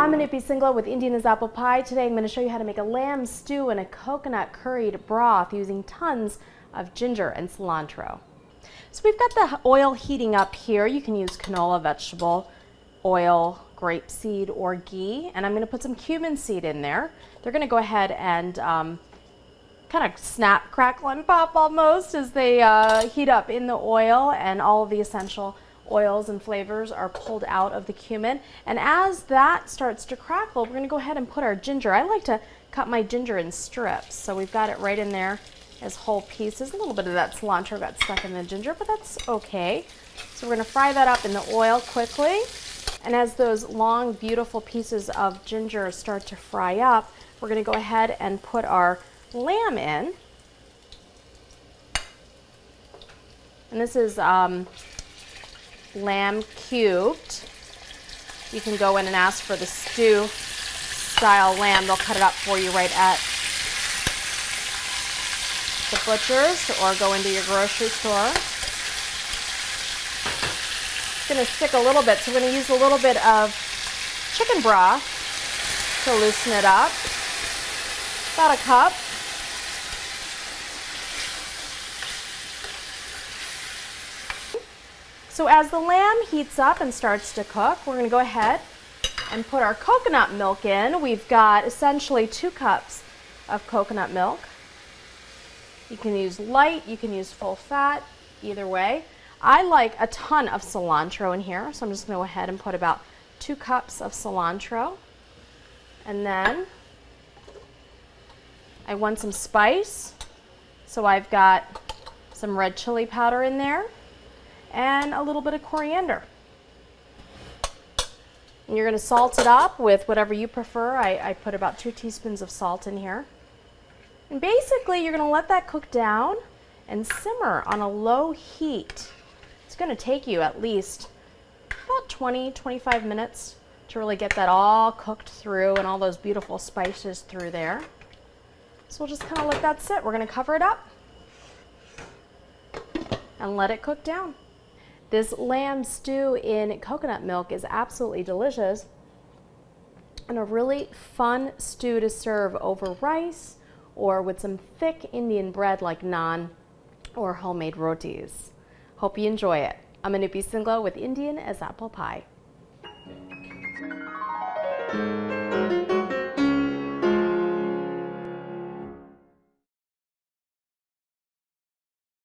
I'm Anupi Singla with Indian as Apple Pie. Today I'm going to show you how to make a lamb stew in a coconut curried broth using tons of ginger and cilantro. So we've got the oil heating up here. You can use canola, vegetable oil, grapeseed, or ghee. And I'm going to put some cumin seed in there. They're going to go ahead and kind of snap, crackle, and pop almost as they heat up in the oil, and all of the essential oils and flavors are pulled out of the cumin. And as that starts to crackle, we're going to go ahead and put our ginger. I like to cut my ginger in strips, so we've got it right in there as whole pieces. A little bit of that cilantro got stuck in the ginger, but that's okay. So we're going to fry that up in the oil quickly. And as those long, beautiful pieces of ginger start to fry up, we're going to go ahead and put our lamb in. And this is lamb cubed. You can go in and ask for the stew style lamb. They'll cut it up for you right at the butcher's, or go into your grocery store. It's going to stick a little bit, so we're going to use a little bit of chicken broth to loosen it up. About a cup. So as the lamb heats up and starts to cook, we're going to go ahead and put our coconut milk in. We've got essentially 2 cups of coconut milk. You can use light, you can use full fat, either way. I like a ton of cilantro in here, so I'm just going to go ahead and put about 2 cups of cilantro. And then I want some spice, so I've got some red chili powder in there and a little bit of coriander. And you're going to salt it up with whatever you prefer. I put about 2 teaspoons of salt in here. And basically you're going to let that cook down and simmer on a low heat. It's going to take you at least about 20-25 minutes to really get that all cooked through and all those beautiful spices through there. So we'll just kind of let that sit. We're going to cover it up and let it cook down. This lamb stew in coconut milk is absolutely delicious and a really fun stew to serve over rice or with some thick Indian bread like naan or homemade rotis. Hope you enjoy it. I'm Anupi Singla with Indian as Apple Pie.